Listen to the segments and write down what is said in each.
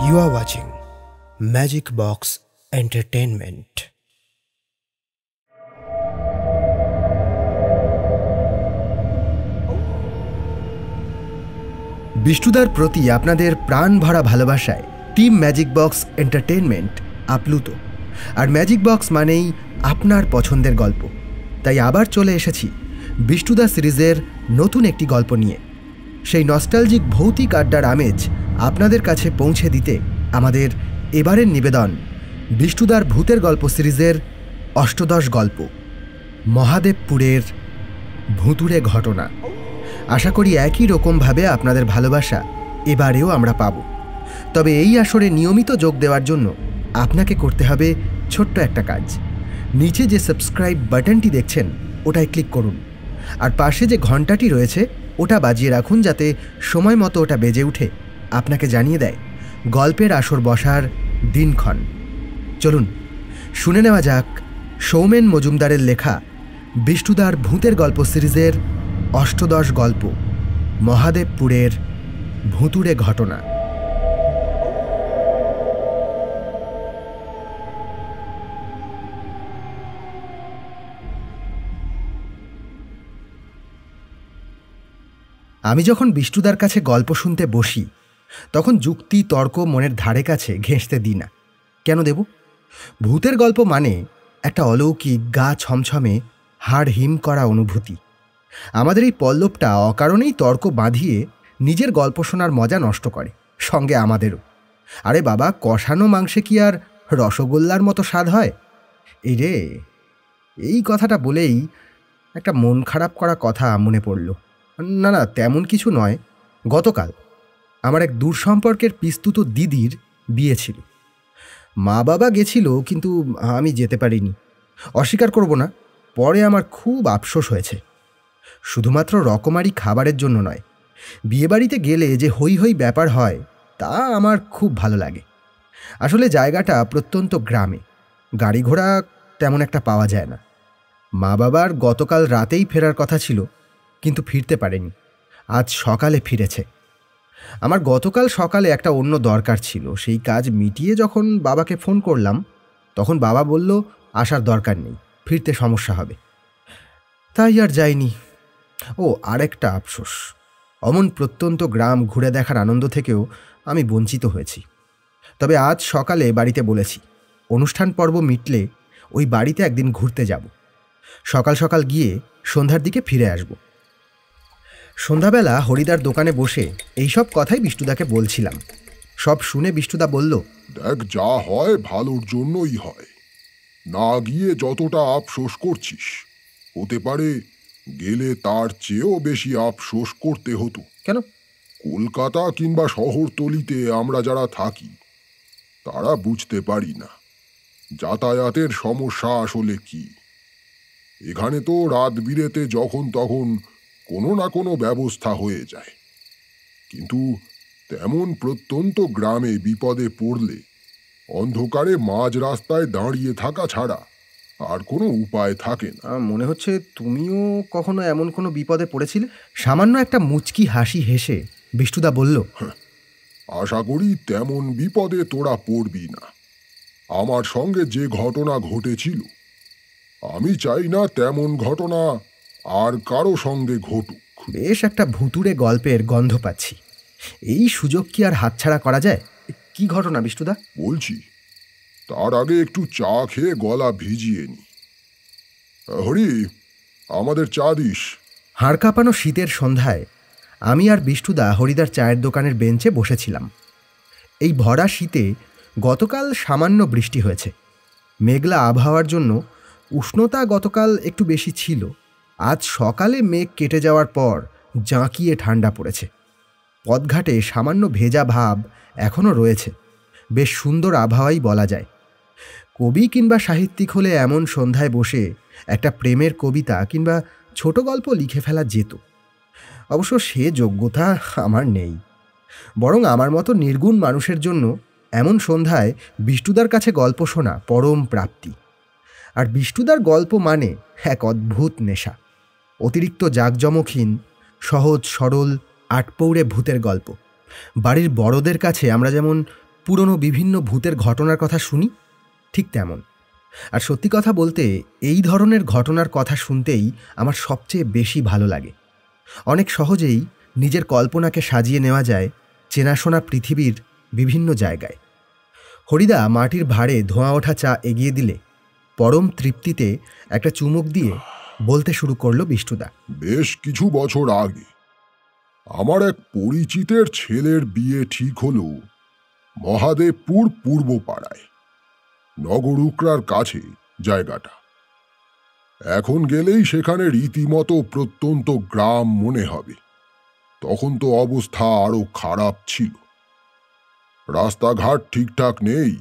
You are watching Magic Box Entertainment. বিষ্ণুদার প্রতি আপনাদের প্রাণ ভরা ভালোবাসায় টিম ম্যাজিক বক্স এন্টারটেইনমেন্ট আপ্লুত। আর ম্যাজিক বক্স মানেই আপনার পছন্দের গল্প। তাই আবার চলে এসেছি বিষ্ণুদা সিরিজের নতুন একটি গল্প নিয়ে। সেই নস্টালজিক ভৌতিক আড্ডার আমেজ আপনাদের কাছে পৌঁছে দিতে আমাদের এবারের নিবেদন বিষ্ণুদার ভূতের গল্প সিরিজের অষ্টদশ গল্প, মহাদেবপুরের ভুতুড়ে ঘটনা। আশা করি একই রকমভাবে আপনাদের ভালোবাসা এবারেও আমরা পাব। তবে এই আসরে নিয়মিত যোগ দেওয়ার জন্য আপনাকে করতে হবে ছোট্ট একটা কাজ। নিচে যে সাবস্ক্রাইব বাটনটি দেখছেন ওটায় ক্লিক করুন, আর পাশে যে ঘন্টাটি রয়েছে ওটা বাজিয়ে রাখুন, যাতে সময় মতো ওটা বেজে উঠে আপনাকে জানিয়ে দেয় গল্পের আসর বসার দিনক্ষণ। চলুন শুনে নেওয়া যাক সৌমেন মজুমদারের লেখা বিষ্ণুদার ভূতের গল্প সিরিজের অষ্টদশ গল্প, মহাদেবপুরের ভুতুড়ে ঘটনা। আমি যখন বিষ্ণুদার কাছে গল্প শুনতে বসি তখন যুক্তি তর্ক মনের ধারে কাছে ঘেঁষতে দিই না। কেন দেব? ভূতের গল্প মানে একটা অলৌকিক, গা ছমছমে, হাড় হিম করা অনুভূতি। আমাদের এই পল্লবটা অকারণেই তর্ক বাঁধিয়ে নিজের গল্প শোনার মজা নষ্ট করে, সঙ্গে আমাদেরও। আরে বাবা, কষানো মাংসে কি আর রসগোল্লার মতো স্বাদ হয়? এই রে, এই কথাটা বলেই একটা মন খারাপ করা কথা মনে পড়ল। না, তেমন কিছু নয়। গতকাল আমার এক দূর সম্পর্কের পিস্তুত দিদির বিয়ে ছিল। মা বাবা গেছিল, কিন্তু আমি যেতে পারিনি। অস্বীকার করব না, পরে আমার খুব আফসোস হয়েছে। শুধুমাত্র রকমারি খাবারের জন্য নয়, বিয়েবাড়িতে গেলে যে হই হই ব্যাপার হয় তা আমার খুব ভালো লাগে। আসলে জায়গাটা প্রত্যন্ত গ্রামে, গাড়ি ঘোড়া তেমন একটা পাওয়া যায় না। মা বাবার গতকাল রাতেই ফেরার কথা ছিল, কিন্তু ফিরতে পারেনি। আজ সকালে ফিরেছে। আমার গতকাল সকালে একটা অন্য দরকার ছিল, সেই কাজ মিটিয়ে যখন বাবাকে ফোন করলাম তখন বাবা বলল আসার দরকার নেই, ফিরতে সমস্যা হবে। তাই আর যাইনি। ও, আরেকটা আফসোস, অমন প্রত্যন্ত গ্রাম ঘুরে দেখার আনন্দ থেকেও আমি বঞ্চিত হয়েছি। তবে আজ সকালে বাড়িতে বলেছি অনুষ্ঠান পর্ব মিটলে ওই বাড়িতে একদিন ঘুরতে যাব। সকাল সকাল গিয়ে সন্ধ্যার দিকে ফিরে আসব। সন্ধ্যাবেলা হরিদার দোকানে বসে এইসব কথাই বিষ্ণুদাকে বলছিলাম। সব শুনে বিষ্ণুদা বলল, দেখ, যা হয় ভালোর জন্যই হয়। না গিয়ে যতটা আফসোস করছিস, হতে পারে গেলে তার চেয়েও বেশি আফসোস করতে হতো। কেন? কলকাতা কিংবা শহরতলিতে আমরা যারা থাকি তারা বুঝতে পারি না যাতায়াতের সমস্যা আসলে কি। এখানে তো রাত বিরেতে যখন তখন কোনো না কোনো ব্যবস্থা হয়ে যায়, কিন্তু তেমন প্রত্যন্ত গ্রামে বিপদে পড়লে অন্ধকারে মাঝ রাস্তায় দাঁড়িয়ে থাকা ছাড়া আর কোনো উপায় থাকে না। মনে হচ্ছে তুমিও কখনো এমন কোনো বিপদে পড়েছিলে। সামান্য একটা মুচকি হাসি হেসে বিষ্ণুদা বলল, আশা করি তেমন বিপদে তোরা পড়বি না। আমার সঙ্গে যে ঘটনা ঘটেছিল, আমি চাই না তেমন ঘটনা আর কারো সঙ্গে ঘটুক। বেশ একটা ভুতুড়ে গল্পের গন্ধ পাচ্ছি। এই সুযোগ কি আর হাতছাড়া করা যায়? কি ঘটনা বিষ্ণুদা? বলছি, তার আগে একটু চা খেয়ে গলা ভিজিয়ে নি। হরি, আমাদের চা দিস। হাড় কাঁপানো শীতের সন্ধ্যায় আমি আর বিষ্ণুদা হরিদার চায়ের দোকানের বেঞ্চে বসেছিলাম। এই ভরা শীতে গতকাল সামান্য বৃষ্টি হয়েছে। মেঘলা আবহাওয়ার জন্য উষ্ণতা গতকাল একটু বেশি ছিল। আজ সকালে মেঘ কেটে যাওয়ার পর জাঁকিয়ে ঠান্ডা পড়েছে। পথঘাটে সামান্য ভেজা ভাব এখনও রয়েছে। বেশ সুন্দর আবহাওয়াই বলা যায়। কবি কিংবা সাহিত্যিক হলে এমন সন্ধ্যায় বসে একটা প্রেমের কবিতা কিংবা ছোট গল্প লিখে ফেলা যেত। অবশ্য সে যোগ্যতা আমার নেই। বরং আমার মতো নির্গুণ মানুষের জন্য এমন সন্ধ্যায় বিষ্ণুদার কাছে গল্প শোনা পরম প্রাপ্তি। আর বিষ্ণুদার গল্প মানে এক অদ্ভুত নেশা। অতিরিক্ত জাঁকজমকহীন, সহজ সরল, আটপৌরে ভূতের গল্প। বাড়ির বড়দের কাছে আমরা যেমন পুরনো বিভিন্ন ভূতের ঘটনার কথা শুনি, ঠিক তেমন। আর সত্যি কথা বলতে এই ধরনের ঘটনার কথা শুনতেই আমার সবচেয়ে বেশি ভালো লাগে। অনেক সহজেই নিজের কল্পনাকে সাজিয়ে নেওয়া যায় চেনাশোনা পৃথিবীর বিভিন্ন জায়গায়। হরিদা মাটির ভাঁড়ে ধোঁয়া ওঠা চা এগিয়ে দিলে পরম তৃপ্তিতে একটা চুমুক দিয়ে বলতে শুরু করলো বিষ্টুদা। বেশ কিছু বছর আগে আমার এক পরিচিতের ছেলের বিয়ে ঠিক হলো মহাদেবপুর পূর্ব পাড়ায়, নগরুকরার কাছে জায়গাটা। এখন গেলেই সেখানে রীতিমতো প্রত্যন্ত গ্রাম মনে হবে। তখন তো অবস্থা আরো খারাপ ছিল। রাস্তাঘাট ঠিকঠাক নেই,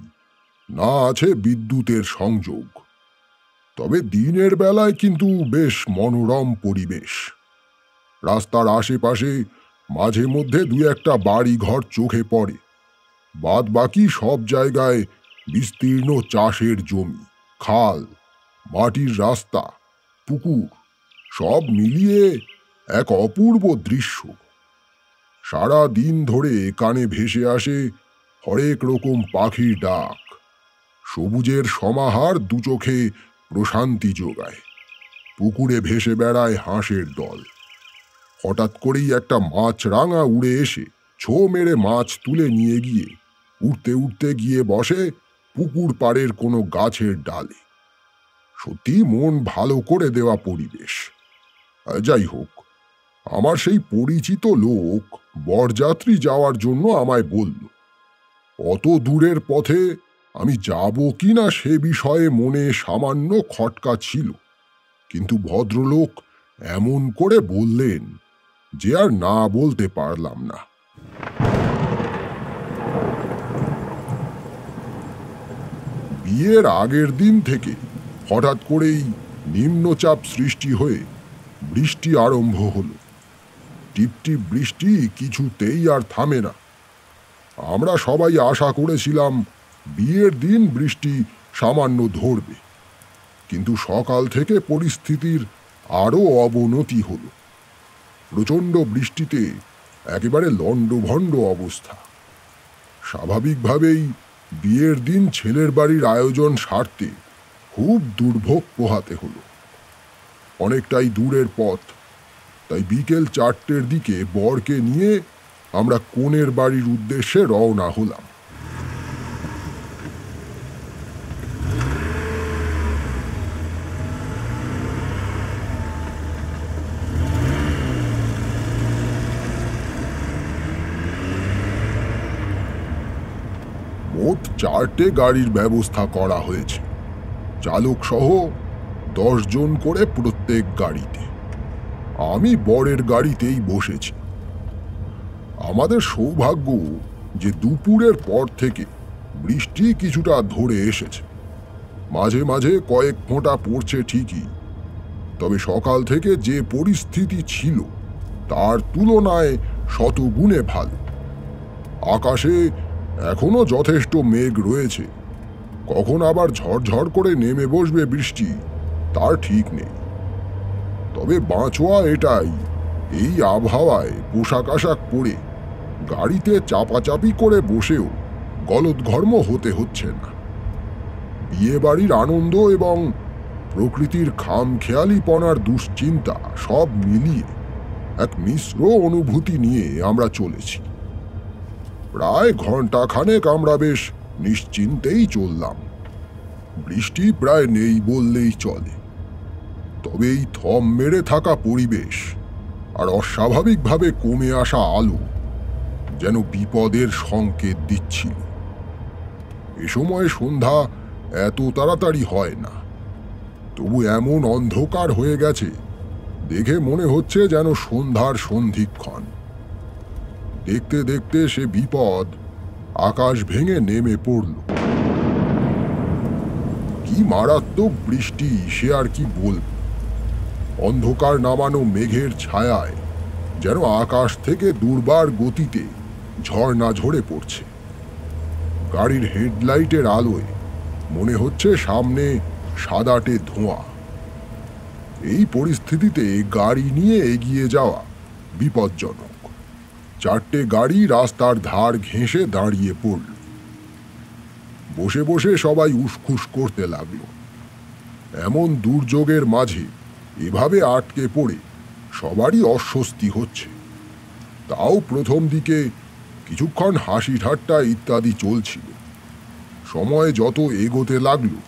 না আছে বিদ্যুতের সংযোগ। তবে দিনের বেলায় কিন্তু বেশ মনোরম পরিবেশ। রাস্তার আশেপাশে মাঝে মধ্যে দু একটা বাড়ি ঘর চোখে পড়ে। বাদ বাকি সব জায়গায় বিস্তীর্ণ চাষের জমি, খাল, মাটির রাস্তা, পুকুর, সব মিলিয়ে এক অপূর্ব দৃশ্য। সারা দিন ধরে কানে ভেসে আসে হরেক রকম পাখির ডাক। সবুজের সমাহার দু চোখে প্রশান্তি যোগায়। পুকুরে ভেসে বেড়ায় হাঁসের দল। হঠাৎ করেই একটা মাছরাঙা উড়ে এসে ছো মেরে মাছ তুলে নিয়ে গিয়ে উঠতে উঠতে গিয়ে বসে পুকুর পাড়ের কোনো গাছের ডালে। সত্যি মন ভালো করে দেওয়া পরিবেশ। যাই হোক, আমার সেই পরিচিত লোক বরযাত্রী যাওয়ার জন্য আমায় বলল। অত দূরের পথে আমি যাব কিনা সে বিষয়ে মনে সামান্য খটকা ছিল, কিন্তু ভদ্রলোক এমন করে বললেন যে আর না বলতে পারলাম না। বিয়ের আগের দিন থেকে হঠাৎ করেই নিম্নচাপ সৃষ্টি হয়ে বৃষ্টি আরম্ভ হলো। টিপটিপ বৃষ্টি কিছুতেই আর থামে না। আমরা সবাই আশা করেছিলাম বিয়ের দিন বৃষ্টি সামান্য ধরবে, কিন্তু সকাল থেকে পরিস্থিতির আরও অবনতি হলো। প্রচণ্ড বৃষ্টিতে একেবারে লণ্ডভণ্ড অবস্থা। স্বাভাবিকভাবেই বিয়ের দিন ছেলের বাড়ির আয়োজন সারতে খুব দুর্ভোগ পোহাতে হলো। অনেকটাই দূরের পথ, তাই বিকেল 4টের দিকে বরকে নিয়ে আমরা কনের বাড়ির উদ্দেশ্যে রওনা হলাম। মোট 4টে গাড়ির ব্যবস্থা করা হয়েছে, চালক সহ 10 জন করে প্রত্যেক গাড়িতে। আমি বরের গাড়িতেই বসেছি। আমাদের সৌভাগ্য যে দুপুরের পর থেকে বৃষ্টি কিছুটা ধরে এসেছে। মাঝে মাঝে কয়েক ফোঁটা পড়ছে ঠিকই, তবে সকাল থেকে যে পরিস্থিতি ছিল তার তুলনায় শতগুণে ভালো। আকাশে এখনো যথেষ্ট মেঘ রয়েছে, কখন আবার ঝড়ঝড় করে নেমে বসবে বৃষ্টি তার ঠিক নেই। তবে বাঁচোয়া এটাই, এই আবহাওয়ায় পোশাক আশাক পরে গাড়িতে চাপাচাপি করে বসেও গলদঘর্ম হতে হচ্ছে না। বিয়ে বাড়ির আনন্দ এবং প্রকৃতির খামখেয়ালিপনার দুশ্চিন্তা সব মিলিয়ে এক মিশ্র অনুভূতি নিয়ে আমরা চলেছি। প্রায় ঘণ্টাখানেক আমরা বেশ নিশ্চিন্তেই চললাম। বৃষ্টি প্রায় নেই বললেই চলে, তবে এই থম মেরে থাকা পরিবেশ আর অস্বাভাবিকভাবে কমে আসা আলো যেন বিপদের সংকেত দিচ্ছিল। এ সময় সন্ধ্যা এত তাড়াতাড়ি হয় না, তবু এমন অন্ধকার হয়ে গেছে দেখে মনে হচ্ছে যেন সন্ধ্যার সন্ধিক্ষণ। দেখতে দেখতে সে বিপদ আকাশ ভেঙে নেমে পড়ল। কি মারাত্মক বৃষ্টি সে আর কি বলব। অন্ধকার নামানো মেঘের ছায়ায় যেন আকাশ থেকে দুর্বার গতিতে ঝর্ণা ঝরে পড়ছে। গাড়ির হেডলাইটের আলোয় মনে হচ্ছে সামনে সাদাটে ধোঁয়া। এই পরিস্থিতিতে গাড়ি নিয়ে এগিয়ে যাওয়া বিপজ্জনক। 4টে গাড়ি রাস্তার ধার ঘেঁষে দাঁড়িয়ে পড়ল। বসে বসে সবাই উসখুস করতে লাগলো। এমন দুর্যোগের মাঝে এভাবে আটকে পড়ে সবারই অস্বস্তি হচ্ছে। তাও প্রথম দিকে কিছুক্ষণ হাসি ঠাট্টা ইত্যাদি চলছিল। সময় যত এগোতে লাগলো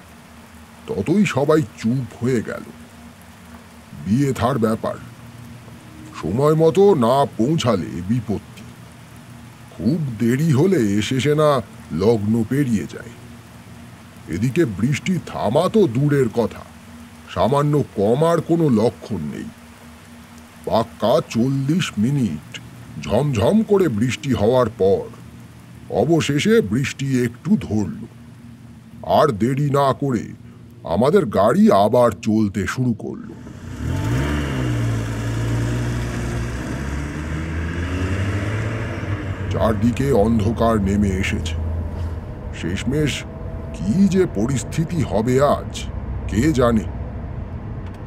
ততই সবাই চুপ হয়ে গেল। বিয়ে থার ব্যাপার, সময় মতো না পৌঁছালে বিপত্তি। খুব দেরি হলে শেষে না লগ্ন পেরিয়ে যায়। এদিকে বৃষ্টি থামা তো দূরের কথা, সামান্য কমার কোনো লক্ষণ নেই। পাক্কা 40 মিনিট ঝমঝম করে বৃষ্টি হওয়ার পর অবশেষে বৃষ্টি একটু ধরল। আর দেরি না করে আমাদের গাড়ি আবার চলতে শুরু করলো। চারদিকে অন্ধকার নেমে এসেছে। শেষমেশ কি যে পরিস্থিতি হবে আজ কে জানে।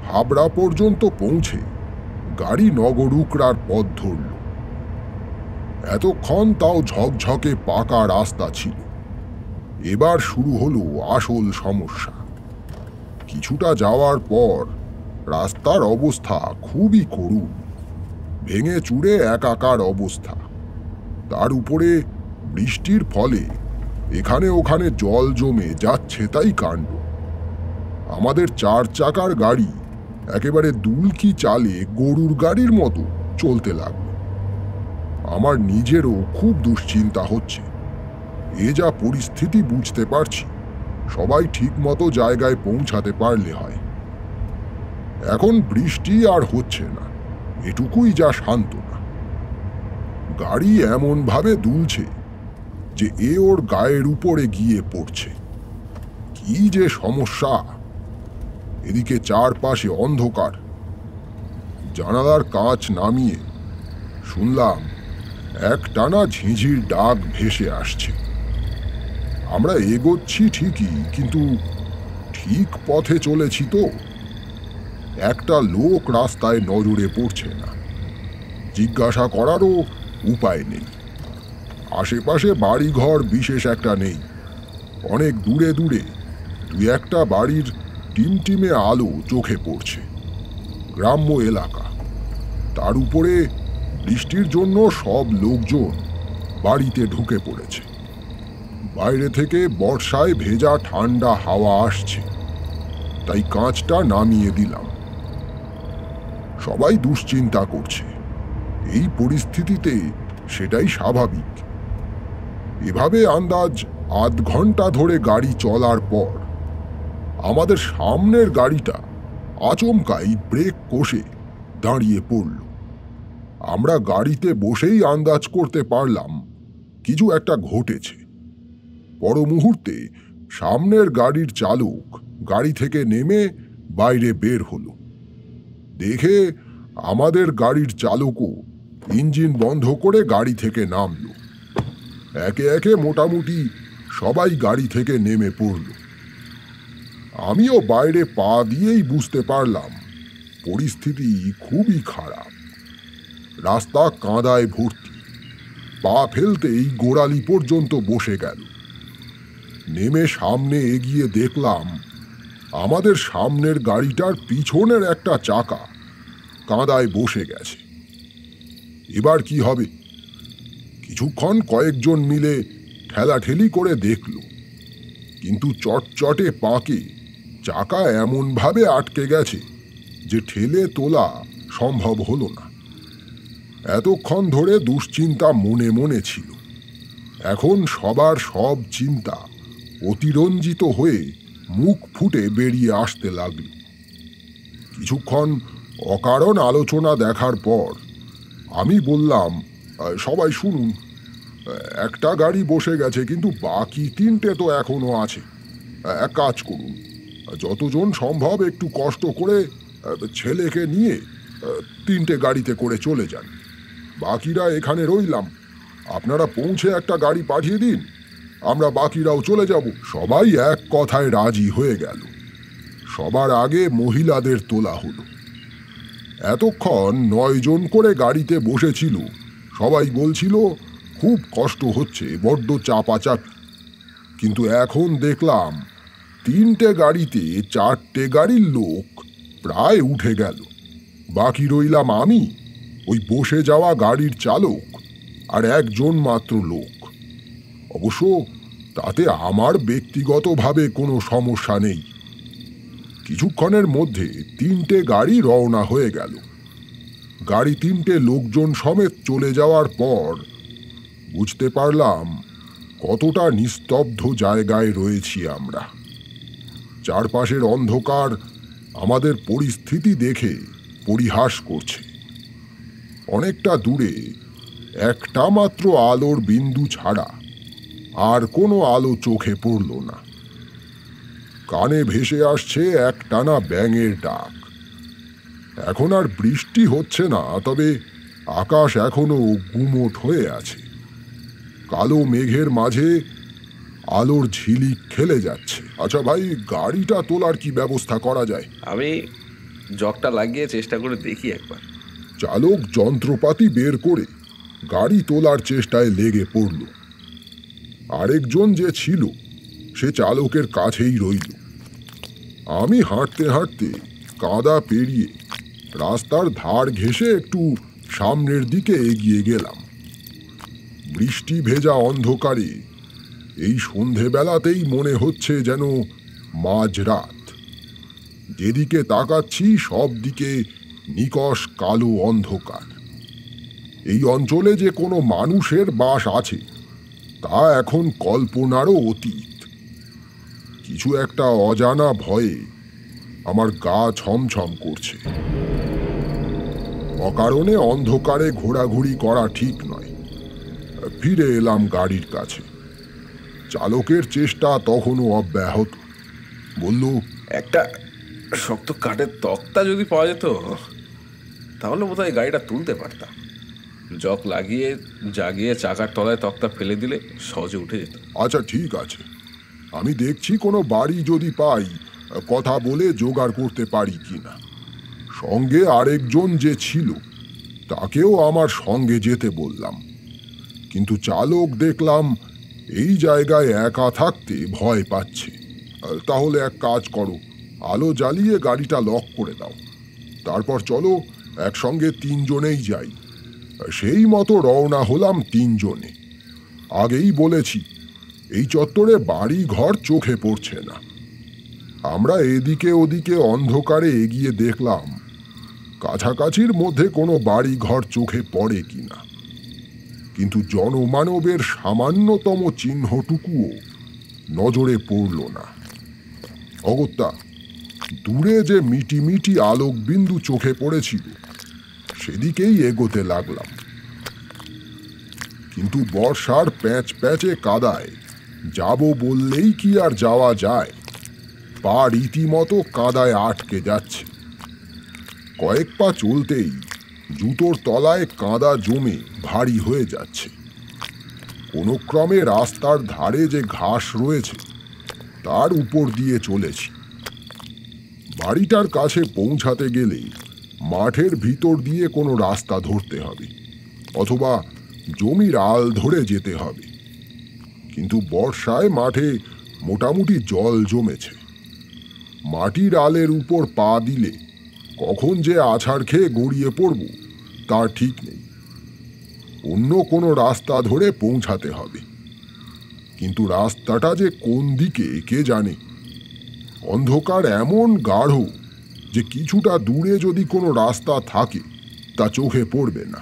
হাবড়া পর্যন্ত পৌঁছে গাড়ি নগরুকড়ার পথ ধরল। এতক্ষণ তাও ঝকঝকে পাকা রাস্তা ছিল। এবার শুরু হলো আসল সমস্যা। কিছুটা যাওয়ার পর রাস্তার অবস্থা খুবই করুণ, ভেঙে চুরে একাকার অবস্থা। তার উপরে বৃষ্টির ফলে এখানে ওখানে জল জমে যাচ্ছে তাই কাণ্ড। আমাদের 4 চাকার গাড়ি একেবারে দুলকি চালে গরুর গাড়ির মতো চলতে লাগলো। আমার নিজেরও খুব দুশ্চিন্তা হচ্ছে। এ যা পরিস্থিতি বুঝতে পারছি, সবাই ঠিক মতো জায়গায় পৌঁছাতে পারলে হয়। এখন বৃষ্টি আর হচ্ছে না, এটুকুই যা সান্ত্বনা। গাড়ি এমন ভাবে দুলছে যে এ ওর গায়ের উপরে গিয়ে পড়ছে। কি যে সমস্যা! এদিকে চারপাশে অন্ধকার। জানালার কাঁচ নামিয়ে শুনলাম একটানা ঝিঁঝির ডাক ভেসে আসছে। আমরা এগোচ্ছি ঠিকই, কিন্তু ঠিক পথে চলেছি তো। একটা লোক রাস্তায় নজরে পড়ছে না, জিজ্ঞাসা করারও উপায় নেই। আশেপাশে বাড়িঘর বিশেষ একটা নেই। অনেক দূরে দূরে 2-1টা বাড়ির টিমটিমে আলো চোখে পড়ছে। গ্রাম্য এলাকা, তার উপরে বৃষ্টির জন্য সব লোকজন বাড়িতে ঢুকে পড়েছে। বাইরে থেকে বর্ষায় ভেজা ঠান্ডা হাওয়া আসছে, তাই কাঁচটা নামিয়ে দিলাম। সবাই দুশ্চিন্তা করছে। এই পরিস্থিতিতে সেটাই স্বাভাবিক। এভাবে আন্দাজ আধ ঘন্টা ধরে গাড়ি চলার পর আমাদের সামনের গাড়িটা আচমকাই ব্রেক কষে দাঁড়িয়ে পড়ল। আমরা গাড়িতে বসেই আন্দাজ করতে পারলাম কিছু একটা ঘটেছে। পর মুহূর্তে সামনের গাড়ির চালক গাড়ি থেকে নেমে বাইরে বের হলো। দেখে আমাদের গাড়ির চালকও ইঞ্জিন বন্ধ করে গাড়ি থেকে নামলো। একে একে মোটামুটি সবাই গাড়ি থেকে নেমে পড়ল। আমিও বাইরে পা দিয়েই বুঝতে পারলাম পরিস্থিতি খুবই খারাপ। রাস্তা কাঁদায় ভর্তি, পা ফেলতেই গোড়ালি পর্যন্ত বসে গেল। নেমে সামনে এগিয়ে দেখলাম আমাদের সামনের গাড়িটার পিছনের একটা চাকা কাঁদায় বসে গেছে। এবার কি হবে? কিছুক্ষণ কয়েকজন মিলে ঠেলাঠেলি করে দেখল, কিন্তু চটচটে পাকে চাকা এমনভাবে আটকে গেছে যে ঠেলে তোলা সম্ভব হলো না। এতক্ষণ ধরে দুশ্চিন্তা মনে মনে ছিল, এখন সবার সব চিন্তা অতিরঞ্জিত হয়ে মুখ ফুটে বেরিয়ে আসতে লাগল। কিছুক্ষণ অকারণ আলোচনা দেখার পর আমি বললাম, সবাই শুনুন, একটা গাড়ি বসে গেছে, কিন্তু বাকি 3টে তো এখনো আছে। এক কাজ করুন, যতজন সম্ভব একটু কষ্ট করে ছেলেকে নিয়ে 3টে গাড়িতে করে চলে যান। বাকিরা এখানে রইলাম। আপনারা পৌঁছে একটা গাড়ি পাঠিয়ে দিন, আমরা বাকিরাও চলে যাব। সবাই এক কথায় রাজি হয়ে গেল। সবার আগে মহিলাদের তোলা হলো। এতক্ষণ 9 জন করে গাড়িতে বসেছিল। সবাই বলছিল খুব কষ্ট হচ্ছে, বড্ড চাপাচাপি। কিন্তু এখন দেখলাম 3টে গাড়িতে 4টে গাড়ির লোক প্রায় উঠে গেল। বাকি রইলাম আমি, ওই বসে যাওয়া গাড়ির চালক আর একজন মাত্র লোক। অবশ্য তাতে আমার ব্যক্তিগতভাবে কোনো সমস্যা নেই। কিছুক্ষণের মধ্যে 3টে গাড়ি রওনা হয়ে গেল। গাড়ি 3টে লোকজন সমেত চলে যাওয়ার পর বুঝতে পারলাম কতটা নিস্তব্ধ জায়গায় রয়েছি আমরা। চারপাশের অন্ধকার আমাদের পরিস্থিতি দেখে পরিহাস করছে। অনেকটা দূরে একটা মাত্র আলোর বিন্দু ছাড়া আর কোনো আলো চোখে পড়ল না। কানে ভেসে আসছে একটানা ব্যাঙের ডাক। এখন আর বৃষ্টি হচ্ছে না, তবে আকাশ এখনো গুমোট হয়ে আছে। কালো মেঘের মাঝে আলোর ঝিলিক খেলে যাচ্ছে। আচ্ছা ভাই, গাড়িটা তোলার কি ব্যবস্থা করা যায়? আমি জগটা লাগিয়ে চেষ্টা করে দেখি একবার। চালক যন্ত্রপাতি বের করে গাড়ি তোলার চেষ্টায় লেগে পড়ল। আরেকজন যে ছিল সে চালকের কাছেই রইল। আমি হাঁটতে হাঁটতে কাদা পেরিয়ে রাস্তার ধার ঘেঁষে একটু সামনের দিকে এগিয়ে গেলাম। বৃষ্টি ভেজা অন্ধকারে এই সন্ধেবেলাতেই মনে হচ্ছে যেন মাঝরাত। যেদিকে তাকাচ্ছি সব দিকে নিকষ কালো অন্ধকার। এই অঞ্চলে যে কোনো মানুষের বাস আছে তা এখন কল্পনারও অতীত। কিছু একটা অজানা ভয়ে আমার গা ছমছম করছে। অকারণে অন্ধকারে ঘোরাঘুরি করা ঠিক নয়। ফিরে এলাম গাড়ির কাছে। চালকের চেষ্টা তখনও অব্যাহত। বলল, একটা শক্ত কাঠের তক্তা যদি পাওয়া যেত তাহলে বোধহয় গাড়িটা তুলতে পারতাম। জক লাগিয়ে জাগিয়ে চাকার তলায় তক্তা ফেলে দিলে সহজে উঠে যেত। আচ্ছা ঠিক আছে, আমি দেখছি কোনো বাড়ি যদি পাই কথা বলে জোগাড় করতে পারি কিনা। সঙ্গে আরেকজন যে ছিল তাকেও আমার সঙ্গে যেতে বললাম। কিন্তু চালক দেখলাম এই জায়গায় একা থাকতে ভয় পাচ্ছে। তাহলে এক কাজ করো, আলো জ্বালিয়ে গাড়িটা লক করে দাও, তারপর চলো একসঙ্গে 3 জনেই যাই। সেই মতো রওনা হলাম 3 জনে। আগেই বলেছি এই চত্বরে বাড়ি ঘর চোখে পড়ছে না। আমরা এদিকে ওদিকে অন্ধকারে এগিয়ে দেখলাম কাছাকাছির মধ্যে কোনো বাড়ি ঘর চোখে পড়ে কিনা, কিন্তু জনমানবের সামান্যতম চিহ্নটুকুও নজরে পড়ল না। অগত্যা দূরে যে মিটি মিটি আলোক বিন্দু চোখে পড়েছিল সেদিকেই এগোতে লাগলাম। কিন্তু বর্ষার প্যাঁচ প্যাঁচে কাদায় যাব বললেই কি আর যাওয়া যায়? পা রীতিমতো কাদায় আটকে যাচ্ছে। কয়েক পা চলতেই জুতোর তলায় কাদা জমে ভারী হয়ে যাচ্ছে। কোনো ক্রমে রাস্তার ধারে যে ঘাস রয়েছে তার উপর দিয়ে চলেছি। বাড়িটার কাছে পৌঁছাতে গেলে মাঠের ভিতর দিয়ে কোনো রাস্তা ধরতে হবে, অথবা জমির আল ধরে যেতে হবে। কিন্তু বর্ষায় মাঠে মোটামুটি জল জমেছে। মাটির আলের উপর পা দিলে কখন যে আছাড় খেয়ে গড়িয়ে পড়ব তার ঠিক নেই। অন্য কোনো রাস্তা ধরে পৌঁছাতে হবে, কিন্তু রাস্তাটা যে কোন দিকে কে জানে। অন্ধকার এমন গাঢ় যে কিছুটা দূরে যদি কোনো রাস্তা থাকে তা চোখে পড়বে না।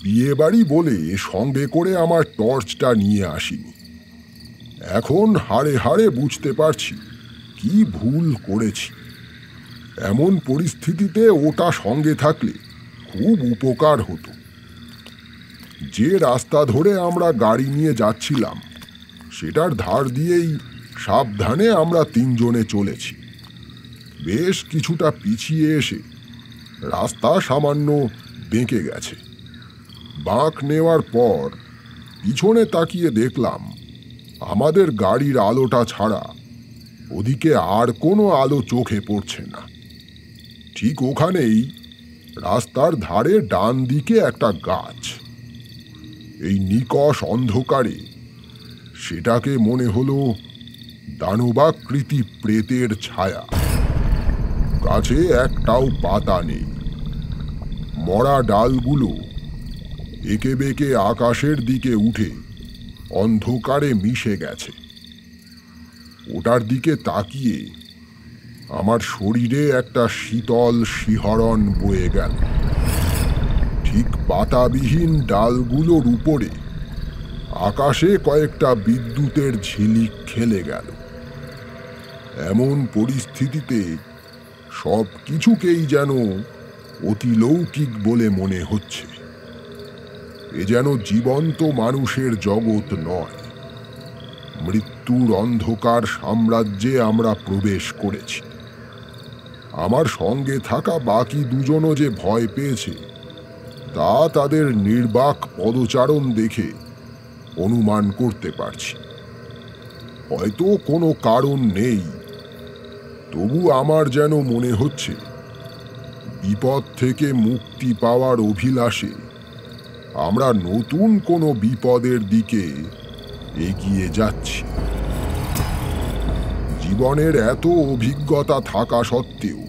বিয়ে বাড়ি বলে সঙ্গে করে আমার টর্চটা নিয়ে আসিনি। এখন হাড়ে হাড়ে বুঝতে পারছি কি ভুল করেছি। এমন পরিস্থিতিতে ওটা সঙ্গে থাকলে খুব উপকার হতো। যে রাস্তা ধরে আমরা গাড়ি নিয়ে যাচ্ছিলাম সেটার ধার দিয়েই সাবধানে আমরা 3 জনে চলেছি। বেশ কিছুটা পিছিয়ে এসে রাস্তা সামান্য বেঁকে গেছে। বাঁক নেওয়ার পর পিছনে তাকিয়ে দেখলাম আমাদের গাড়ির আলোটা ছাড়া ওদিকে আর কোনো আলো চোখে পড়ছে না। ঠিক ওখানেই রাস্তার ধারে ডান দিকে একটা গাছ। এই নিকষ অন্ধকারে সেটাকে মনে হলো দানবাকৃতি প্রেতের ছায়া। গাছে একটাও পাতা নেই, মরা ডালগুলো একে বেঁকে আকাশের দিকে উঠে অন্ধকারে মিশে গেছে। ওটার দিকে তাকিয়ে আমার শরীরে একটা শীতল শিহরণ বয়ে গেল। ঠিক পাতাবিহীন ডালগুলোর উপরে আকাশে কয়েকটা বিদ্যুতের ঝিলিক খেলে গেল। এমন পরিস্থিতিতে সব কিছুকেই যেন অতিলৌকিক বলে মনে হচ্ছে। এ যেন জীবন্ত মানুষের জগৎ নয়, মৃত্যুর অন্ধকার সাম্রাজ্যে আমরা প্রবেশ করেছি। আমার সঙ্গে থাকা বাকি দুজনও যে ভয় পেয়েছে তা তাদের নির্বাক পদচারণ দেখে অনুমান করতে পারছি। হয়তো কোনো কারণ নেই, তবু আমার যেন মনে হচ্ছে বিপদ থেকে মুক্তি পাওয়ার অভিলাষে আমরা নতুন কোনো বিপদের দিকে এগিয়ে যাচ্ছি। জীবনের এত অভিজ্ঞতা থাকা সত্ত্বেও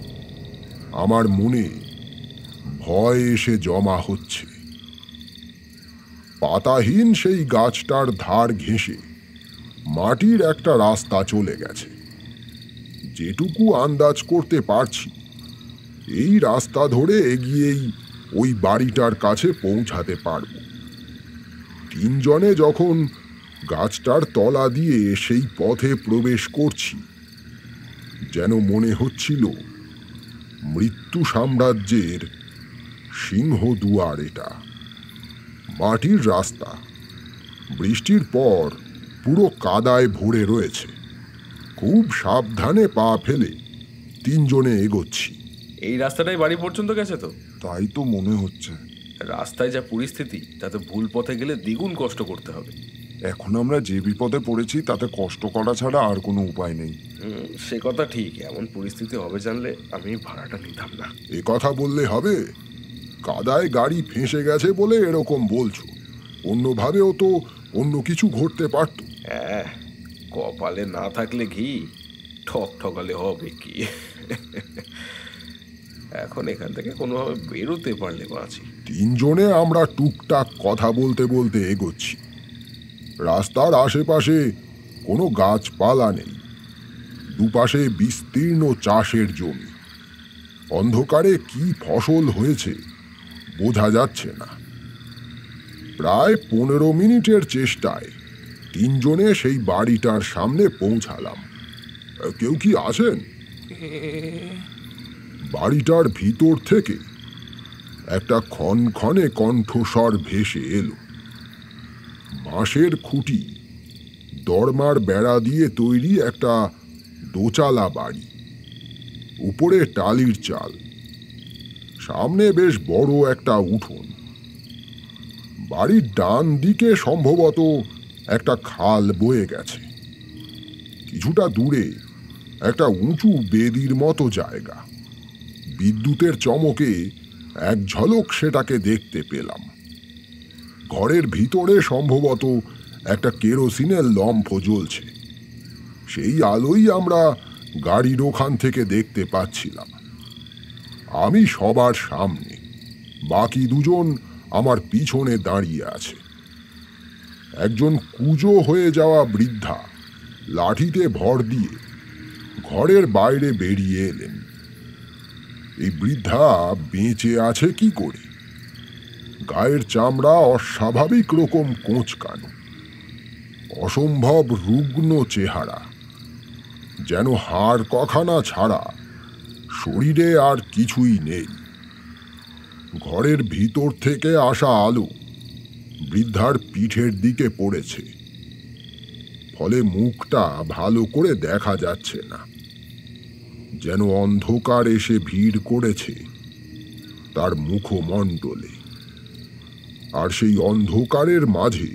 আমার মনে ভয় এসে জমা হচ্ছে। পাতাহীন সেই গাছটার ধার ঘেঁষে মাটির একটা রাস্তা চলে গেছে। যেটুকু আন্দাজ করতে পারছি, এই রাস্তা ধরে এগিয়েই ওই বাড়িটার কাছে পৌঁছাতে পারব। তিনজনে যখন গাছটার তলা দিয়ে সেই পথে প্রবেশ করছি, যেন মনে হচ্ছিল মৃত্যু সাম্রাজ্যের সিংহদুয়ার এটা। মাটির রাস্তা, বৃষ্টির পর পুরো কাদায় ভরে রয়েছে। খুব সাবধানে পা ফেলে তিনজনে এগোচ্ছি। এই রাস্তাটাই বাড়ি পর্যন্ত গেছে তো? তাই তো মনে হচ্ছে। রাস্তায় যা পরিস্থিতি, তাতে ভুল পথে গেলে দ্বিগুণ কষ্ট করতে হবে। এখন আমরা যে বিপদে পড়েছি তাতে কষ্ট করা ছাড়া আর কোনো উপায় নেই। সে কথা ঠিক। এমন পরিস্থিতি হবে জানলে আমি ভাড়াটা নিতাম না। এ কথা বললে হবে? কাদায় গাড়ি ফেঁসে গেছে বলে এরকম বলছো, অন্যভাবেও তো অন্য কিছু ঘটতে পারত। হ্যাঁ, কপালে না থাকলে ঘি, ঠক ঠকালে হবে কি। এখন এখান থেকে কোনোভাবে বেরোতে পারলে বাঁচি। তিনজনে আমরা টুকটাক কথা বলতে বলতে এগোচ্ছি। রাস্তার আশেপাশে কোনো গাছপালা নেই, দুপাশে বিস্তীর্ণ চাষের জমি। অন্ধকারে কি ফসল হয়েছে বোঝা যাচ্ছে না। প্রায় 15 মিনিটের চেষ্টায় তিনজনে সেই বাড়িটার সামনে পৌঁছালাম। কেউ কি আছেন? বাড়িটার ভিতর থেকে একটা ক্ষণক্ষণে কণ্ঠস্বর ভেসে এলো। বাঁশের খুঁটি, দরমার বেড়া দিয়ে তৈরি একটা দোচালা বাড়ি, উপরে টালির চাল, সামনে বেশ বড় একটা উঠোন। বাড়ির ডান দিকে সম্ভবত একটা খাল বয়ে গেছে। কিছুটা দূরে একটা উঁচু বেদির মতো জায়গা। বিদ্যুতের চমকে এক ঝলক সেটাকে দেখতে পেলাম। ঘরের ভিতরে সম্ভবত একটা কেরোসিনের লম্ফ জ্বলছে। সেই আলোই আমরা গাড়ির ওখান থেকে দেখতে পাচ্ছিলাম। আমি সবার সামনে, বাকি দুজন আমার পিছনে দাঁড়িয়ে আছে। একজন কুঁজো হয়ে যাওয়া বৃদ্ধা লাঠিতে ভর দিয়ে ঘরের বাইরে বেরিয়ে এলেন। এই বৃদ্ধা বেঁচে আছে কি করে? গায়ের চামড়া অস্বাভাবিক রকম কোঁচকানো, অসম্ভব রুগ্ন চেহারা, যেন হাড় কখানা ছাড়া শরীরে আর কিছুই নেই। ঘরের ভিতর থেকে আসা আলো বৃদ্ধার পিঠের দিকে পড়েছে, ফলে মুখটা ভালো করে দেখা যাচ্ছে না। যেন অন্ধকার এসে ভিড় করেছে তার মুখমণ্ডলে। আর সেই অন্ধকারের মাঝে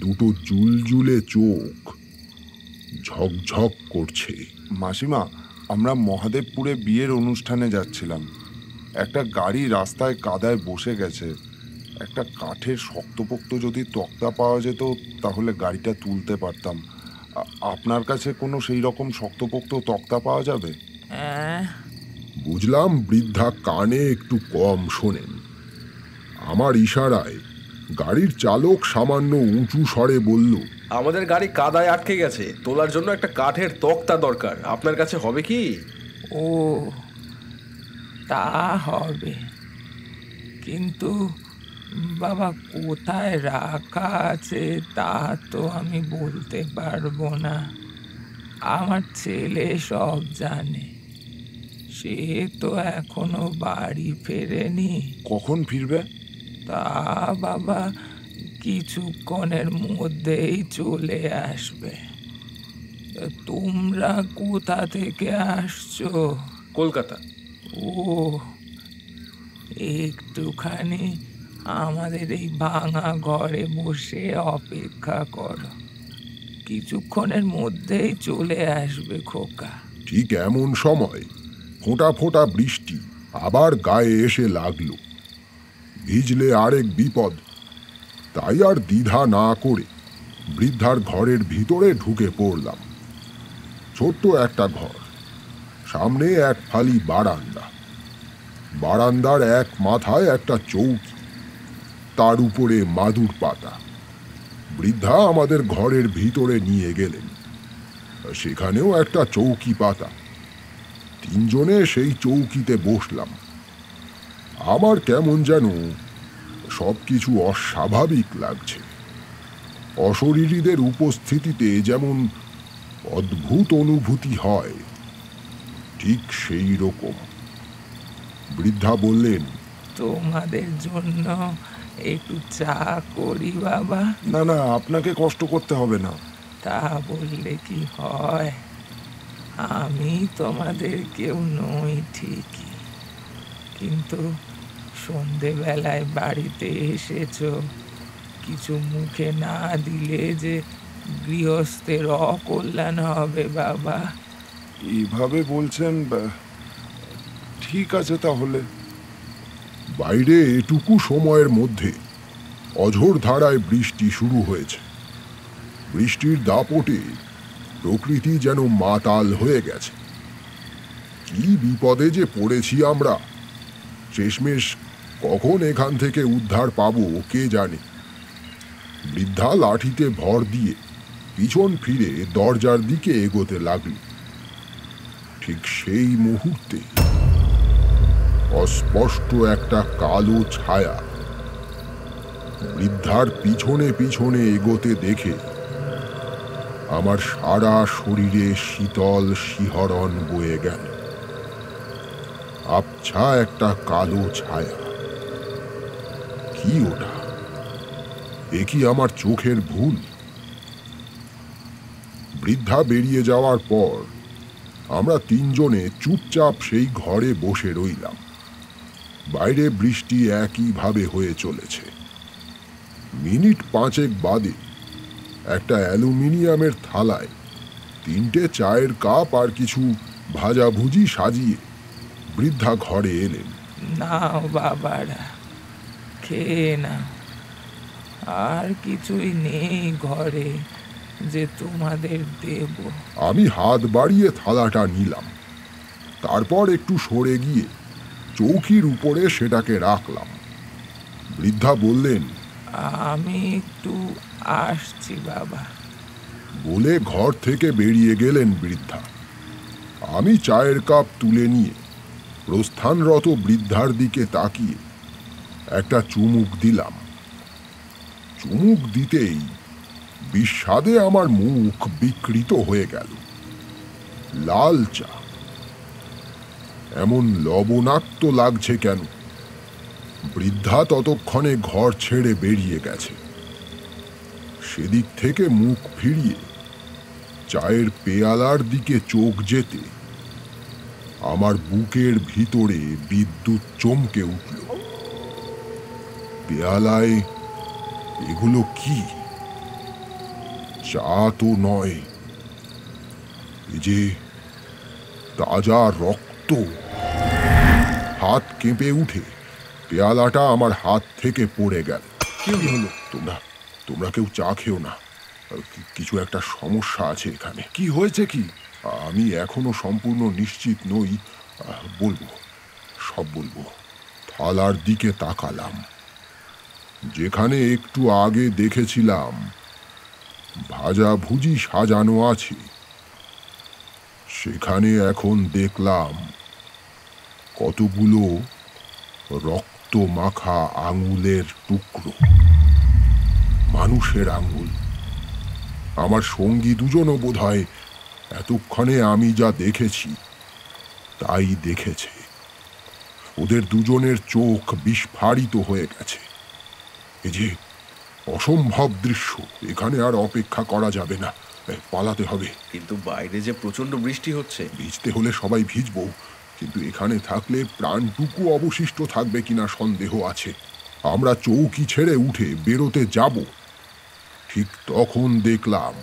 দুটো জুলজুলে চোখ ঝকঝক করছে। মাসিমা, আমরা মহাদেবপুরে বিয়ের অনুষ্ঠানে যাচ্ছিলাম। একটা গাড়ি রাস্তায় কাদায় বসে গেছে। একটা কাঠের শক্তপোক্ত যদি তক্তা পাওয়া যেত তাহলে গাড়িটা তুলতে পারতাম। আপনার কাছে কোনো সেই রকম শক্তপোক্ত তক্তা পাওয়া যাবে? বুঝলাম বৃদ্ধা কানে একটু কম শোনেন। আমার ইশারায় গাড়ির চালক সামান্য উঁচু স্বরে বলল, আমাদের গাড়ি কাদায় আটকে গেছে, তোলার জন্য একটা কাঠের তক্তা দরকার। আপনার কাছে হবে কি? ও, তা হবে, কিন্তু বাবা কোথায় রাখা আছে তা তো আমি বলতে পারবো না। আমার ছেলে সব জানে। সে তো এখনো বাড়ি ফেরেনি। কখন ফিরবে? তা বাবা কিছুক্ষণের মধ্যেই চলে আসবে। তোমরা কোথা থেকে আসছো? কলকাতা। ও, একটুখানি আমাদের এই ভাঙা ঘরে বসে অপেক্ষা করো, কিছুক্ষণের মধ্যেই চলে আসবে খোকা। ঠিক এমন সময় ফোঁটা ফোঁটা বৃষ্টি আবার গায়ে এসে লাগলো। ভিজলে আরেক বিপদ, তাই আর দ্বিধা না করে বৃদ্ধার ঘরের ভিতরে ঢুকে পড়লাম। ছোট্ট একটা ঘর, সামনে এক ফালি বারান্দা। বারান্দার এক মাথায় একটা চৌকি, তার উপরে মাদুর পাতা। বৃদ্ধা আমাদের ঘরের ভিতরে নিয়ে গেলেন। সেখানেও একটা চৌকি পাতা। তিনজনে সেই চৌকিতে বসলাম। আমার কেমন যেন সবকিছু অস্বাভাবিক লাগছে। অশরীরীদের উপস্থিতিতে যেমন অদ্ভুত অনুভূতি হয়, ঠিক সেই রকম। বৃদ্ধা বললেন, তোমাদের জন্য একটু চা করি বাবা? না না, আপনাকে কষ্ট করতে হবে না। তা বললে কি হয়? আমি তোমাদের কেউ নই ঠিকই, কিন্তু সন্ধেবেলায় বাড়িতে এসেছো, কিছু মুখে না দিলে যে গৃহস্থের অকল্যাণ হবে বাবা। এইভাবে বলছেন, ঠিক আছে তাহলে। বাইরে এটুকু সময়ের মধ্যে অঝোর ধারায় বৃষ্টি শুরু হয়েছে। বৃষ্টির দাপটে প্রকৃতি যেন মাতাল হয়ে গেছে। কি বিপদে যে পড়েছি আমরা! শেষমেশ কখন এখান থেকে উদ্ধার পাবো কে জানে। বৃদ্ধা লাঠিতে ভর দিয়ে পিছন ফিরে দরজার দিকে এগোতে লাগল। ঠিক সেই মুহূর্তে অস্পষ্ট একটা কালো ছায়া বৃদ্ধার পিছনে পিছনে এগোতে দেখে আমার সারা শরীরে শীতল শিহরণ বয়ে গেল। আবছা একটা কালো ছায়া। কি ওটা? এ কি আমার চোখের ভুল? বৃদ্ধা বেরিয়ে যাওয়ার পর আমরা তিনজনে চুপচাপ সেই ঘরে বসে রইলাম। বাইরে বৃষ্টি একইভাবে হয়ে চলেছে। মিনিট পাঁচেক বাদে একটা অ্যালুমিনিয়ামের থালায় 3টে চায়ের কাপ আর কিছু ভাজাভুজি সাজিয়ে বৃদ্ধা ঘরে এলেন। নাও বাবারা, খেয়ে নাও। আর কিছুই নেই ঘরে যে তোমাদের দেব। আমি হাত বাড়িয়ে থালাটা নিলাম, তারপর একটু সরে গিয়ে চৌকির উপরে সেটাকে রাখলাম। বৃদ্ধা বললেন, আমি একটু আসছি বাবা। বলে ঘর থেকে বেরিয়ে গেলেন বৃদ্ধা। আমি চায়ের কাপ তুলে নিয়ে প্রস্থানরত বৃদ্ধার দিকে তাকিয়ে একটা চুমুক দিলাম। চুমুক দিতেই বিস্বাদে আমার মুখ বিকৃত হয়ে গেল। লাল চা এমন লবণাক্ত লাগছে কেন? বৃদ্ধা ততক্ষণে ঘর ছেড়ে বেরিয়ে গেছে। সেদিক থেকে মুখ ফিরিয়ে চায়ের পেয়ালার দিকে চোখ যেতে আমার বুকের ভিতরে বিদ্যুৎ চমকে উঠল। পেয়ালায় এগুলো কি? চা তো নয়, এ যে তাজা রক্ত। হাত কেঁপে উঠে পেয়ালাটা আমার হাত থেকে পড়ে গেল। কি হলো? তোমরা তোমরা কেউ চা খেও না, কিছু একটা সমস্যা আছে এখানে। কি হয়েছে কি? আমি এখনো সম্পূর্ণ নিশ্চিত নই, বলবো, সব বলবো। থালার দিকে তাকালাম। যেখানে একটু আগে দেখেছিলাম ভাজা ভুজি সাজানো আছে, সেখানে এখন দেখলাম কতগুলো রক্ত মাখা আঙুলের টুকরো, মানুষের আঙুল। আমার সঙ্গী দুজনও বোধহয় এতক্ষণে আমি যা দেখেছি তাই দেখেছে। ওদের দুজনের চোখ বিস্ফারিত হয়ে গেছে। এ যে অসম্ভব দৃশ্য, এখানে আর অপেক্ষা করা যাবে না, পালাতে হবে। কিন্তু বাইরে যে প্রচন্ড বৃষ্টি হচ্ছে। ভিজতে হলে সবাই ভিজবো, কিন্তু এখানে থাকলে প্রাণটুকু অবশিষ্ট থাকবে কিনা সন্দেহ আছে। আমরা চৌকি ছেড়ে উঠে বেরোতে যাব, ঠিক তখন দেখলাম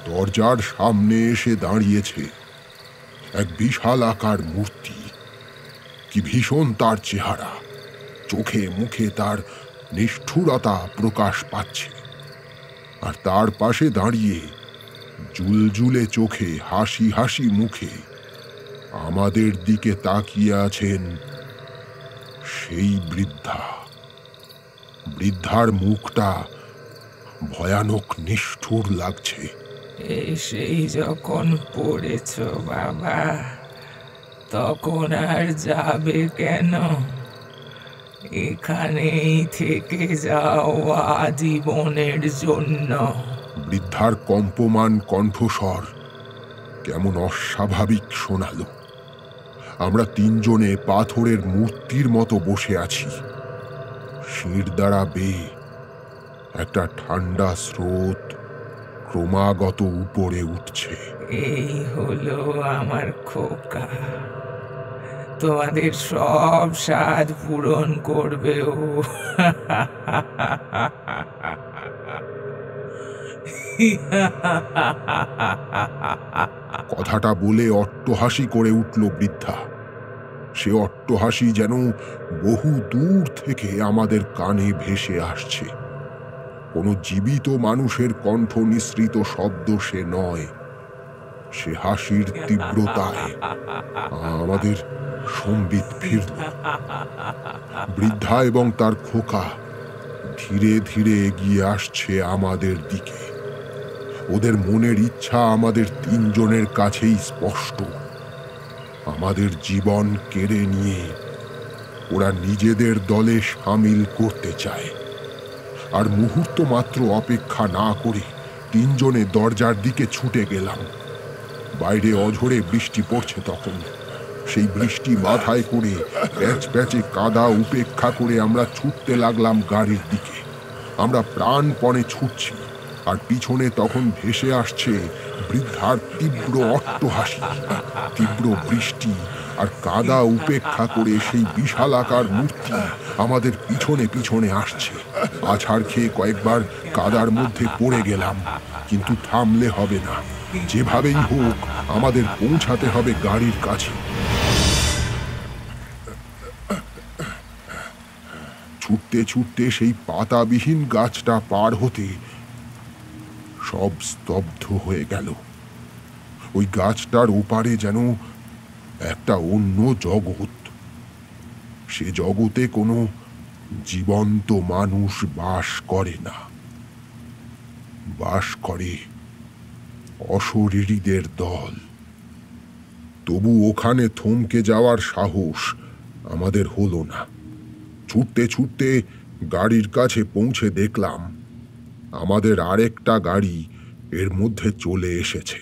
দরজার সামনে এসে দাঁড়িয়েছে এক বিশাল আকার মূর্তি। কি ভীষণ তার চেহারা, চোখে মুখে তার নিষ্ঠুরতা প্রকাশ পাচ্ছে। আর তার পাশে দাঁড়িয়ে জুলজুলে চোখে হাসি হাসি মুখে আমাদের দিকে তাকিয়ে আছেন সেই বৃদ্ধা। বৃদ্ধার মুখটা ভয়ানক নিষ্ঠুর লাগছে। এসেই যখন পড়েছ বাবা, তখন আর যাবে কেন? এখানেই থেকে যাও আজীবনের জন্য। বৃদ্ধার কম্পমান কণ্ঠস্বর কেমন অস্বাভাবিক শোনালো। আমরা তিনজনে পাথরের মূর্তির মতো বসে আছি। শির দ্বারা বেয়ে একটা ঠান্ডা স্রোত ক্রমাগত উপরে উঠছে। এই হলো আমার খোকা, তোমাদের সব স্বাদ পূরণ করবে ও। কথাটা বলে অট্টহাসি করে উঠল বৃদ্ধা। সে অট্টহাসি যেন বহু দূর থেকে আমাদের কানে ভেসে আসছে। কোনো জীবিত মানুষের কণ্ঠ নিঃসৃত শব্দ সে নয়। সে হাসির তীব্রতায় আমাদের সম্বিত ফিরল। বৃদ্ধা এবং তার খোকা ধীরে ধীরে এগিয়ে আসছে আমাদের দিকে। ওদের মনের ইচ্ছা আমাদের তিনজনের কাছেই স্পষ্ট। আমাদের জীবন কেড়ে নিয়ে ওরা নিজেদের দলে সামিল করতে চায়। আর মুহূর্ত মাত্র অপেক্ষা না করে তিনজনে দরজার দিকে ছুটে গেলাম। বাইরে অঝোরে বৃষ্টি পড়ছে তখন। সেই বৃষ্টি মাথায় করে প্যাচ প্যাচে কাদা উপেক্ষা করে আমরা ছুটতে লাগলাম গাড়ির দিকে। আমরা প্রাণপণে ছুটছি, আর পিছনে তখন ভেসে আসছে বৃদ্ধার তীব্র অট্টহাসি। তীব্র বৃষ্টি আর কাদা উপেক্ষা করে সেই বিশালাকার মূর্তি আমাদের পিছনে পিছনে আসছে। আছাড় খেয়ে কয়েকবার কাদার মধ্যে পড়ে গেলাম, কিন্তু থামলে হবে না। যেভাবেই হোক আমাদের পৌঁছাতে হবে গাড়ির কাছে। ছুটতে ছুটতে সেই পাতাবিহীন গাছটা পার হতে সব স্তব্ধ হয়ে গেল। ওই গাছটার ওপারে যেন একটা অন্য জগৎ। সে জগতে কোনো জীবন্ত মানুষ বাস করে না, বাস করে অশরীরীদের দল। তবু ওখানে থমকে যাওয়ার সাহস আমাদের হলো না। ছুটতে ছুটতে গাড়ির কাছে পৌঁছে দেখলাম আমাদের আরেকটা গাড়ি এর মধ্যে চলে এসেছে।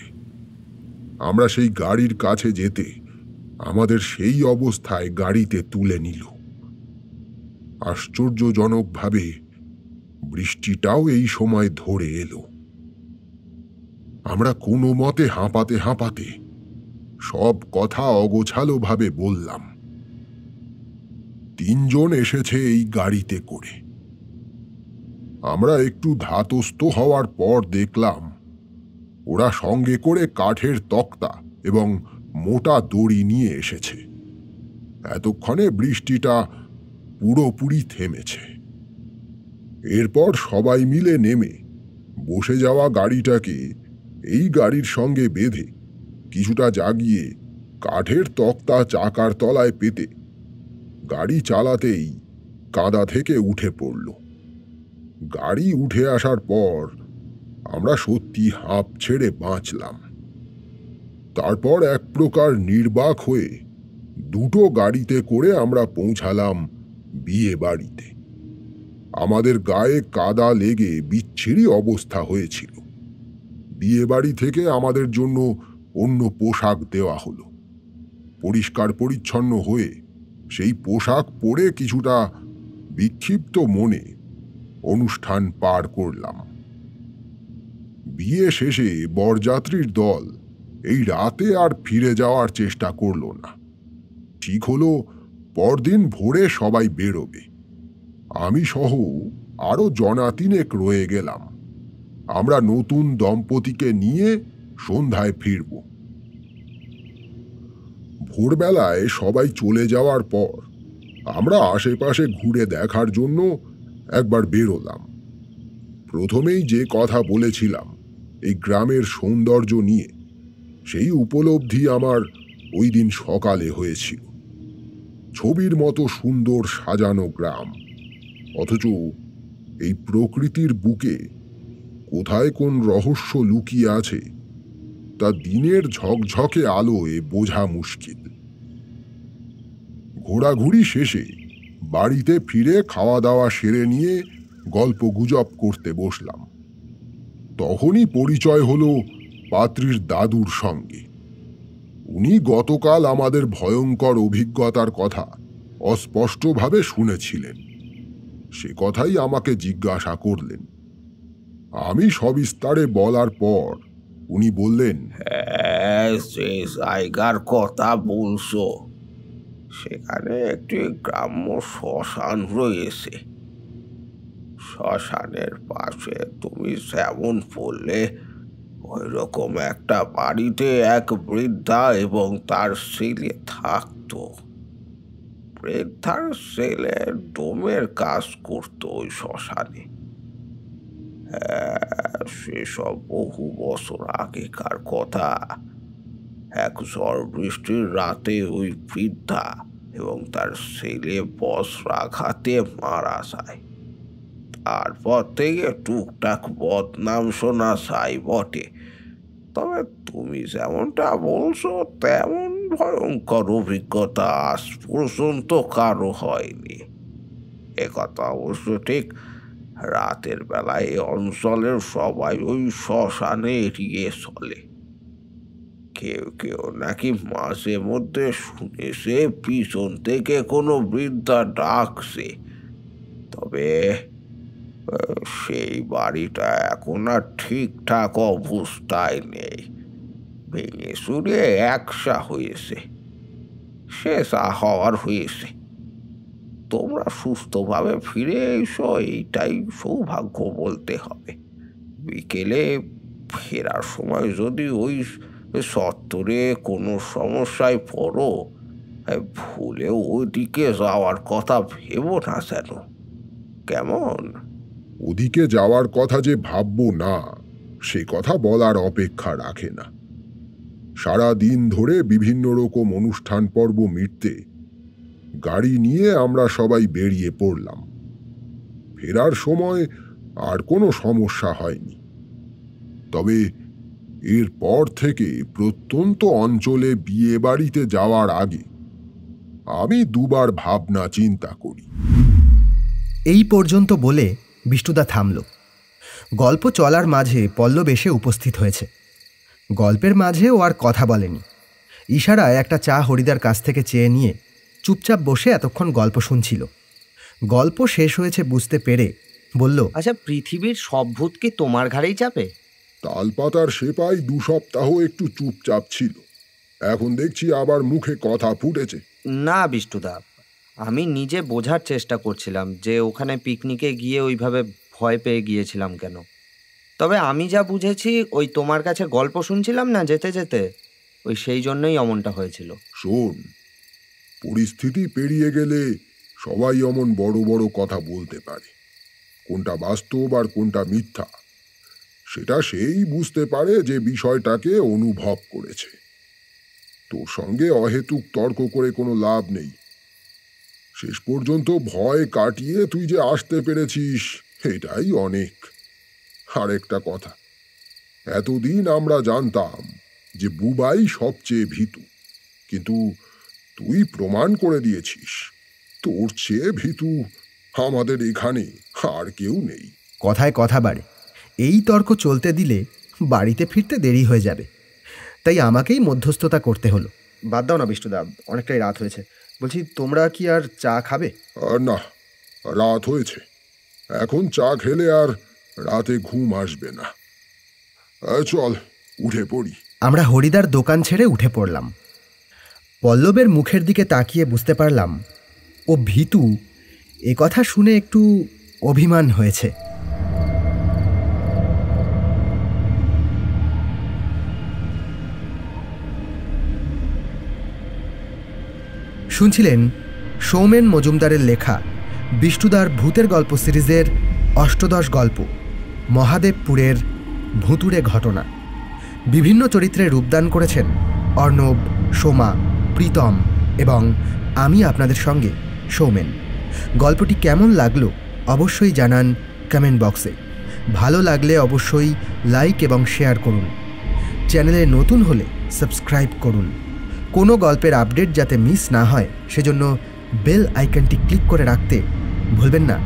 আমরা সেই গাড়ির কাছে যেতে আমাদের সেই অবস্থায় গাড়িতে তুলে নিল। আশ্চর্যজনকভাবে বৃষ্টিটাও এই সময় ধরে এলো। আমরা কোনো মতে হাঁপাতে হাঁপাতে সব কথা অগোছালোভাবে বললাম। তিনজন এসেছে এই গাড়িতে করে। আমরা একটু ধাতস্থ হওয়ার পর দেখলাম ওরা সঙ্গে করে কাঠের তক্তা এবং মোটা দড়ি নিয়ে এসেছে। এতক্ষণে বৃষ্টিটা পুরোপুরি থেমেছে। এরপর সবাই মিলে নেমে বসে যাওয়া গাড়িটাকে এই গাড়ির সঙ্গে বেঁধে কিছুটা জাগিয়ে কাঠের তক্তা চাকার তলায় পেতে গাড়ি চালাতেই কাদা থেকে উঠে পড়ল। গাড়ি উঠে আসার পর আমরা সত্যি হাঁপ ছেড়ে বাঁচলাম। তারপর এক প্রকার নির্বাক হয়ে দুটো গাড়িতে করে আমরা পৌঁছালাম বিয়ে বাড়িতে। আমাদের গায়ে কাদা লেগে বিচ্ছিরি অবস্থা হয়েছিল। বিয়ে বাড়ি থেকে আমাদের জন্য অন্য পোশাক দেওয়া হলো। পরিষ্কার পরিচ্ছন্ন হয়ে সেই পোশাক পরে কিছুটা বিক্ষিপ্ত মনে অনুষ্ঠান পার করলাম। বিয়ে শেষে বরযাত্রীর দল এই রাতে আর ফিরে যাওয়ার চেষ্টা করল না। ঠিক হলো পরদিন ভোরে সবাই বেরোবে। আমি সহ আরো জনা তিনেক রয়ে গেলাম। আমরা নতুন দম্পতিকে নিয়ে সন্ধ্যায় ফিরব। ভোরবেলায় সবাই চলে যাওয়ার পর আমরা আশেপাশে ঘুরে দেখার জন্য একবার বেরোলাম। প্রথমেই যে কথা বলেছিলাম এই গ্রামের সৌন্দর্য নিয়ে, সেই উপলব্ধি আমার ওই দিন সকালে হয়েছিল। ছবির মতো সুন্দর সাজানো গ্রাম, অথচ এই প্রকৃতির বুকে কোথায় কোন রহস্য লুকিয়ে আছে তা দিনের ঝকঝকে আলোয় বোঝা মুশকিল। ঘোরাঘুরি শেষে বাড়িতে ফিরে খাওয়া দাওয়া সেরে নিয়ে গল্প গুজব করতে বসলাম। তখনই পরিচয় হলো পাত্রীর দাদুর সঙ্গে। উনি গতকাল আমাদের ভয়ঙ্কর অভিজ্ঞতার কথা অস্পষ্টভাবে শুনেছিলেন। সে কথাই আমাকে জিজ্ঞাসা করলেন। আমি সবিস্তারে বলার পর উনি বললেন, হ্যাঁ, সে জায়গার কথা বলছো। সেখানে একটি গ্রাম্য শ্মশান রয়েছে। শ্মশানের পাশে তুমি যেমন বললে, ওই রকম একটা বাড়িতে এক বৃদ্ধা এবং তার ছেলে থাকতো। বৃদ্ধার ছেলে ডোমের কাজ করতো ওই শ্মশানে। সেসব বহু বছর আগেকার কথা। এক ঝড় বৃষ্টির রাতে ওই বৃদ্ধা এবং তার ছেলে বজ্রাঘাতে মারা যায়। তারপর থেকে টুকটাক বদনাম শোনা যায় বটে, তবে তুমি যেমনটা বলছো তেমন ভয়ঙ্কর অভিজ্ঞতা আজ পর্যন্ত কারো হয়নি। একথা অবশ্য ঠিক, রাতের বেলায় এই অঞ্চলের সবাই ওই শ্মশানে এড়িয়ে চলে। কেউ কেউ নাকি মাঝে মধ্যে শুনেছে পিছন থেকে কোনো বৃদ্ধা ডাকছে। তবে সেই বাড়িটা এখন আর ঠিকঠাক অবস্থায় নেই, ভেঙে চুরে একসা হয়েছে। সে যা হওয়ার হয়েছে। তোমরা সুস্থভাবে ফিরে এসো, এইটাই সৌভাগ্য বলতে হবে। বিকেলে ফেরার সময় যদি ওই চত্বরে কোনো সমস্যায় পড়ো, ভুলেও ওইদিকে যাওয়ার কথা ভেবো না যেন, কেমন? ওদিকে যাওয়ার কথা যে ভাববো না, সে কথা বলার অপেক্ষা রাখে না। সারা দিন ধরে বিভিন্ন রকম অনুষ্ঠান পর্ব মিটতে গাড়ি নিয়ে আমরা সবাই বেরিয়ে পড়লাম। ফেরার সময় আর কোনো সমস্যা হয়নি। তবে এরপর থেকে প্রত্যন্ত অঞ্চলে বিয়ে বাড়িতে যাওয়ার আগে আমি দুবার ভাবনা চিন্তা করি। এই পর্যন্ত বলে বিষ্ণুদা থামল। গল্প চলার মাঝে পল্লব এসে উপস্থিত হয়েছে। গল্পের মাঝে ও আর কথা বলেনি। ইশারায় একটা চা হরিদার কাছ থেকে চেয়ে নিয়ে চুপচাপ বসে এতক্ষণ গল্প শুনছিল। গল্প শেষ হয়েছে বুঝতে পেরে বলল, আচ্ছা, পৃথিবীর সব ভূত কি তোমার ঘাড়েই চাপে? তালপাতার সেপাই 2 সপ্তাহ একটু চুপচাপ ছিল, এখন দেখছি আবার মুখে কথা ফুটেছে। না বিষ্ণুদা, আমি নিজে বোঝার চেষ্টা করছিলাম যে ওখানে পিকনিকে গিয়ে ওইভাবে ভয় পেয়ে গিয়েছিলাম কেন। তবে আমি যা বুঝেছি, ওই তোমার কাছে গল্প শুনছিলাম না যেতে যেতে, ওই সেই জন্যই অমনটা হয়েছিল। শোন, পরিস্থিতি পেরিয়ে গেলে সবাই এমন বড় বড় কথা বলতে পারে, কোনটা বাস্তব আর কোনটা মিথ্যা সেটা সেই বুঝতে পারে যে বিষয়টাকে অনুভব করেছে। তোর সঙ্গে অহেতুক তর্ক করে কোনো লাভ নেই। শেষ পর্যন্ত ভয় কাটিয়ে তুই যে আসতে পেরেছিস এটাই অনেক। আরেকটা কথা, এতদিন আমরা জানতাম যে বুবাই সবচেয়ে ভীতু, কিন্তু তুই প্রমাণ করে দিয়েছিস তোর চেয়ে ভীতু আমাদের এখানে আর কেউ নেই। কথায় কথা বাড়ে, এই তর্ক চলতে দিলে বাড়িতে ফিরতে দেরি হয়ে যাবে, তাই আমাকেই মধ্যস্থতা করতে হলো। বাদ দাও না বিষ্ণুদা, অনেকটাই রাত হয়েছে। বলছি, তোমরা কি আর চা খাবে? আর না, রাত হয়েছে, এখন চা খেলে আর রাতে ঘুম আসবে না। চল উঠে পড়ি। আমরা হরিদার দোকান ছেড়ে উঠে পড়লাম। পল্লবের মুখের দিকে তাকিয়ে বুঝতে পারলাম ও ভীতু। এ কথা শুনে একটু অভিমান হয়েছে। শুনছিলেন সৌমেন মজুমদারের লেখা বিষ্ণুদার ভূতের গল্প সিরিজের অষ্টদশ গল্প মহাদেবপুরের ভুতুড়ে ঘটনা। বিভিন্ন চরিত্রে রূপদান করেছেন অর্ণব, সোমা, প্রীতম এবং আমি আপনাদের সঙ্গে সৌমেন। গল্পটি কেমন লাগলো অবশ্যই জানান কমেন্ট বক্সে। ভালো লাগলে অবশ্যই লাইক এবং শেয়ার করুন। চ্যানেলে নতুন হলে সাবস্ক্রাইব করুন। কোনো গল্পের আপডেট যাতে মিস না হয় সেজন্য বেল আইকনটি ক্লিক করে রাখতে ভুলবেন না।